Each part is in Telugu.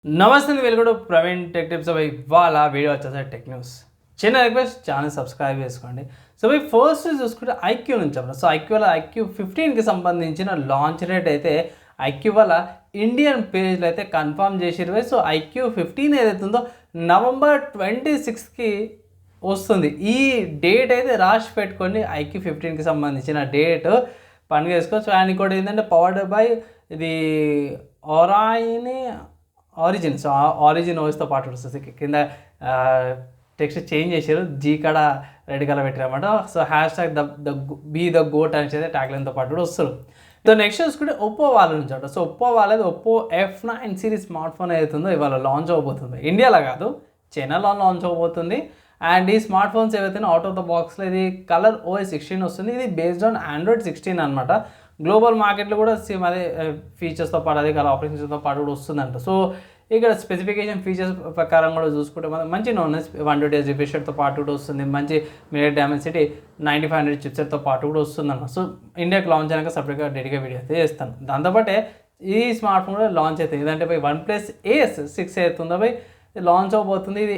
నమస్తే వెలుగుడు ప్రవీణ్ టెక్ టిప్స్ ఇవాళ వీడియో వచ్చేసరి టెక్ న్యూస్. చిన్న రిక్వెస్ట్, ఛానల్ సబ్స్క్రైబ్ చేసుకోండి. సో ఫస్ట్ చూసుకుంటే ఐక్యూ నుంచి అప్పుడు సో ఐక్యూ 15కి సంబంధించిన లాంచ్ డేట్ అయితే ఐక్యూ వల్ల ఇండియన్ పేజ్లో అయితే కన్ఫర్మ్ చేసిరు. సో ఐక్యూ 15 ఏదైతే ఉందో నవంబర్ 26కి వస్తుంది. ఈ డేట్ అయితే రాసి పెట్టుకోండి. ఐక్యూ 15కి సంబంధించిన డేట్ పండుగ వేసుకోవచ్చు. అండ్ ఇంకోటి ఏంటంటే పవర్డ్ బై ఇది ఆరిజిన్. సో ఆరిజిన్ వాయిస్తో పాటు వస్తుంది. కింద టెక్స్ట్ చేంజ్ చేశారు, జీ కాడ రెడ్ కలర్ పెట్టారన్నమాట. So hash tag the goat అని అయితే ట్యాగ్లైన్తో పాటు కూడా వస్తారు. సో నెక్స్ట్ చూసుకుంటే ఒప్పో వాళ్ళ నుంచి అంట. సో ఒప్పో వాళ్ళది Oppo F9 series smart phone ఏదైతుందో ఇవాళ లాంచ్ అవ్వబోతుంది. ఇండియాలో కాదు, చైనాలో లాంచ్ అవ్వబోతుంది. అండ్ ఈ స్మార్ట్ ఫోన్స్ ఏవైతే అవుట్ ఆఫ్ ద బాక్స్లో ఇది కలర్ OS 16 వస్తుంది. ఇది బేస్డ్ ఆన్ Android 16 అనమాట. గ్లోబల్ మార్కెట్లో కూడా సేమ్ అదే ఫీచర్స్తో పాటు అదే కలర్ ఆపరేషన్స్తో పాటు కూడా వస్తుందంట. సో ఇక్కడ స్పెసిఫికేషన్ ఫీచర్స్ ప్రకారం కూడా చూసుకుంటే మనం మంచి నోనెస్ 128 రిఫ్రెష్ రేట్తో పాటు కూడా వస్తుంది. మంచి మీడియా డైమెన్సిటీ 9500 చిప్సెట్తో పాటు కూడా వస్తుందన్నమాట. సో ఇండియాకి లాంచ్ అయినాక సపరేట్గా డెడికేట్ వీడియో అయితే చేస్తాను. దాంతోపాటే ఈ స్మార్ట్ ఫోన్ కూడా లాంచ్ అవుతుంది. ఇదంటే OnePlus Ace 6 అవుతుందో లాంచ్ అవబోతుంది. ఇది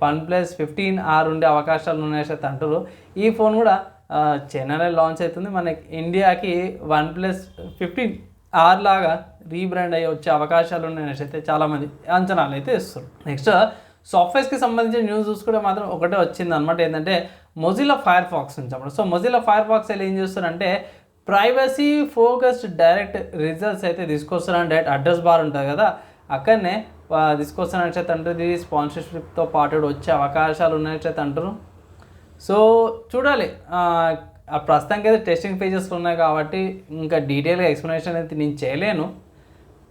OnePlus 15R ఉండే అవకాశాలు ఉన్నాయని అంటారు. ఈ ఫోన్ కూడా చైనాలో లాంచ్ అవుతుంది. మనకి ఇండియాకి OnePlus 15R లాగా రీబ్రాండ్ అయ్యి వచ్చే అవకాశాలు ఉన్నాయని అయితే చాలామంది అంచనాలు అయితే ఇస్తారు. నెక్స్ట్ సాఫ్ట్వేర్స్కి సంబంధించిన న్యూస్ చూసుకుంటే మాత్రం ఒకటే వచ్చింది అనమాట. ఏంటంటే మొజిల్లా ఫైర్ ఫాక్స్ నుంచి అన్నమాట. సో మొజిల్లా ఫైర్ ఫాక్స్ ఏం చేస్తారంటే ప్రైవసీ ఫోకస్డ్ డైరెక్ట్ రిజల్ట్స్ అయితే తీసుకొస్తారని డైరెక్ట్ అడ్రస్ బార్ ఉంటుంది కదా, అక్కడనే తీసుకొస్తారని అయితే అంటారు. ఇది స్పాన్సర్షిప్తో పాటు వచ్చే అవకాశాలు ఉన్నాయని అయితే అంటారు. సో చూడాలి. ప్రస్తుతానికి అయితే టెస్టింగ్ ఫేజెస్లో ఉన్నాయి కాబట్టి ఇంకా డీటెయిల్గా ఎక్స్ప్లెనేషన్ అయితే నేను చేయలేను.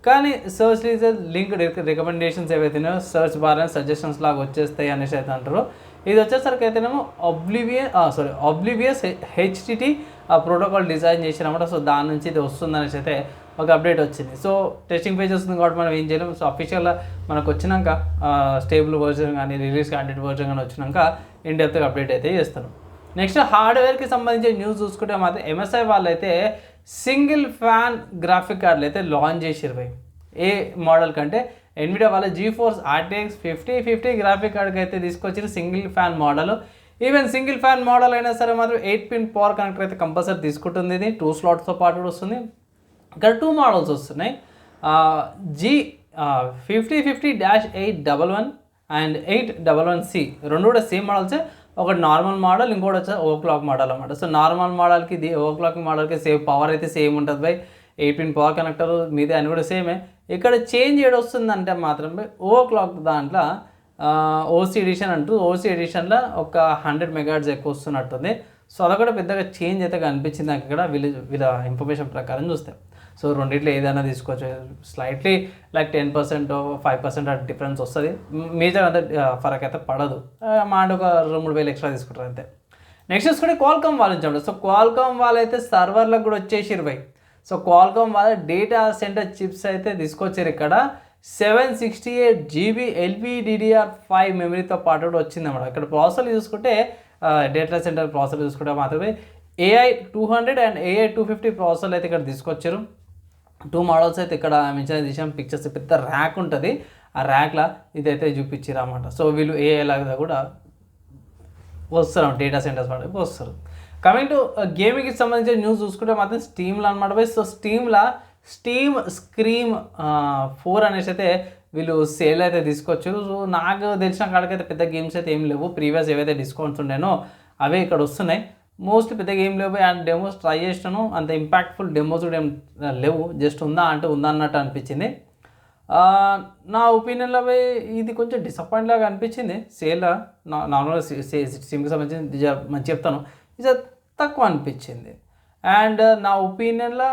కానీ సర్చ్ రిజల్ట్ లింక్ రికమెండేషన్స్ ఏవైతేనో సర్చ్ బార్ అని సజెషన్స్ లాగా వచ్చేస్తాయి అనేసి అయితే అంటారు. ఇది వచ్చేసరికి అయితేనేమో ఆబ్లివియస్ HTTP ప్రోటోకాల్ డిజైన్ చేసినమాట. సో దాని నుంచి ఇది వస్తుందనేసి అయితే ఒక అప్డేట్ వచ్చింది. సో టెస్టింగ్ పేజెస్ ఉంది కాబట్టి మనం ఏం చేయలేము. సో అఫీషియల్గా మనకు వచ్చినాక స్టేబుల్ వర్జన్ కానీ రిలీజ్ క్యాండిడేట్ వర్జన్ కానీ వచ్చినాక ఇన్ డెప్త్ అప్డేట్ అయితే చేస్తాను. నెక్స్ట్ హార్డ్వేర్కి సంబంధించిన న్యూస్ చూసుకుంటే మాత్రం MSI వాళ్ళు అయితే సింగిల్ ఫ్యాన్ గ్రాఫిక్ కార్డులు అయితే లాంచ్ చేసారు. ఏ మోడల్ కంటే ఎన్విడియా వాళ్ళ GeForce RTX 5050 గ్రాఫిక్ కార్డ్కి అయితే తీసుకొచ్చారు single fan model. Even single fan model అయినా సరే మాత్రం 8-pin పవర్ కనెక్టర్ అయితే కంపల్సరీ తీసుకుంటుంది. ఇది 2 స్లాట్స్తో పాటు కూడా వస్తుంది. ఇక్కడ 2 మోడల్స్ వస్తున్నాయి. G5050-811 అండ్ 811C రెండు కూడా సేమ్ మోడల్సే. ఒకటి నార్మల్ మోడల్, ఇంకోటి వచ్చి ఓవర్క్లాక్ మోడల్ అన్నమాట. సో నార్మల్ మోడల్కి ఇది ఓవర్క్లాకింగ్ మోడల్కి పావర్ అయితే సేమ్ ఉంటుంది. 8-pin పవర్ కనెక్టర్ మీదే అని కూడా సేమే. ఇక్కడ చేంజ్ ఏడొస్తుందంటే మాత్రమే ఓవర్క్లాక్ దాంట్లో OC ఎడిషన్ అంటూ OC ఎడిషన్లో ఒక 100 MHz ఎక్కువ వస్తున్నట్టుంది. సో అదొకటి పెద్దగా చేంజ్ అయితే కనిపించింది నాకు ఇక్కడ వీళ్ళ ఇన్ఫర్మేషన్ ప్రకారం చూస్తే. సో రెండిట్లో ఏదైనా తీసుకోవచ్చు. స్లైట్లీ లైక్ 10% 5% అటు డిఫరెన్స్ వస్తుంది. మేజర్ అంతా ఫరక్ అయితే పడదు. మా అంటే ఒక 2-3 వేలు ఎక్స్ట్రా తీసుకుంటారు అంతే. నెక్స్ట్ చూసుకుంటే క్వాల్కామ్ వాళ్ళు ఇచ్చాడు. సో క్వాల్కామ్ వాళ్ళైతే సర్వర్లకు కూడా వచ్చేసారు. సో క్వాల్కామ్ వాళ్ళ డేటా సెంటర్ చిప్స్ అయితే తీసుకొచ్చారు. ఇక్కడ 768 GB LPDDR5 మెమరీతో పాటు కూడా వచ్చిందన్నమాట. ఇక్కడ ప్రాసెసర్ చూసుకుంటే డేటా సెంటర్ ప్రాసెసర్ చూసుకుంటే మాత్రమే AI 200 అండ్ AI 250 ప్రాసెసర్లు అయితే ఇక్కడ తీసుకొచ్చారు. 2 మోడల్స్ అయితే ఇక్కడ మెన్షన్ చేసాం. పిక్చర్స్ పెద్ద ర్యాక్ ఉంటుంది. ఆ ర్యాక్లో ఇదైతే చూపించారు అన్నమాట. సో వీళ్ళు AI లాగా కూడా వస్తారు, డేటా సెంటర్స్ వాడికి వస్తారు. కమింగ్ టు గేమింగ్కి సంబంధించిన న్యూస్ చూసుకుంటే మాత్రం స్టీమ్లో అనమాట. సో స్టీమ్లో స్టీమ్ స్క్రీమ్ 4 అనేసి అయితే వీళ్ళు సేల్ అయితే తీసుకొచ్చారు. సో నాకు తెలిసిన కాడికైతే పెద్ద గేమ్స్ అయితే ఏం లేవు. ప్రీవియస్ ఏవైతే డిస్కౌంట్స్ ఉండేనో అవే ఇక్కడ వస్తున్నాయి. మోస్ట్లీ పెద్ద గేమ్ లేవు. అండ్ డెమోస్ ట్రై చేసినాను, అంత ఇంపాక్ట్ఫుల్ డెమోస్ కూడా ఏం లేవు. జస్ట్ ఉందా అన్నట్టు అనిపించింది. నా ఒపీనియన్లో ఇది కొంచెం డిసప్పాయింట్ లాగా అనిపించింది. సేల్ నార్మల్గా స్టీమ్కి సంబంధించి మంచి చెప్తాను, ఇది తక్కువ అనిపించింది. అండ్ నా ఒపీనియన్లో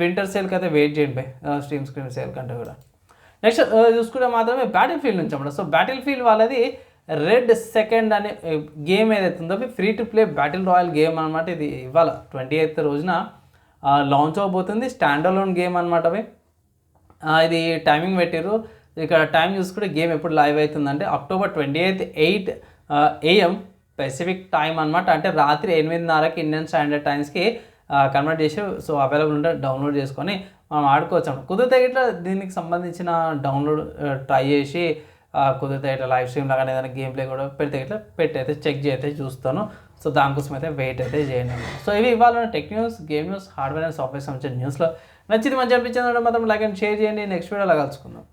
వింటర్ సేల్కి అయితే వెయిట్ చేయండి స్టీమ్ స్క్రీన్ సేల్ కంటే కూడా. నెక్స్ట్ చూసుకుంటే మాత్రమే బ్యాటిల్ ఫీల్డ్ నుంచి అన్నమాట. సో బ్యాటిల్ ఫీల్డ్ వాళ్ళది రెడ్ సెకండ్ అనే గేమ్ ఏదైతే ఉందో free to play battle royal game అనమాట. ఇది ఇవాళ 28th రోజున లాంచ్ అవబోతుంది. స్టాండ్ అలోన్ గేమ్ అనమాట. ఇది టైమింగ్ పెట్టారు. ఇక్కడ టైం చూసుకుంటే గేమ్ ఎప్పుడు లైవ్ అవుతుందంటే October 28 8 AM పెసిఫిక్ టైం అనమాట. అంటే రాత్రి 8:30కి ఇండియన్ స్టాండర్డ్ టైమ్స్కి కన్వర్ట్ చేసి సో అవైలబుల్ ఉంటే డౌన్లోడ్ చేసుకొని మనం ఆడుకోవచ్చు అన్నమాట. కుదిరితే ఇట్లా దీనికి సంబంధించిన డౌన్లోడ్ ట్రై చేసి కుదిరితే ఇట్లా లైవ్ స్ట్రీమ్ లాగా ఏదైనా గేమ్ ప్లే కూడా పెట్టయితే చెక్ అయితే చూస్తాను. సో దానికోసం అయితే వెయిట్ అయితే చేయండి. సో ఇవి ఇవాళ tech news, game news, hardware and software సంబంధించిన న్యూస్లో నచ్చింది మంచి అనిపించింది మాత్రం లైక్ అండ్ షేర్ చేయండి. నెక్స్ట్ వీడియోలో కలుసుకుందాం.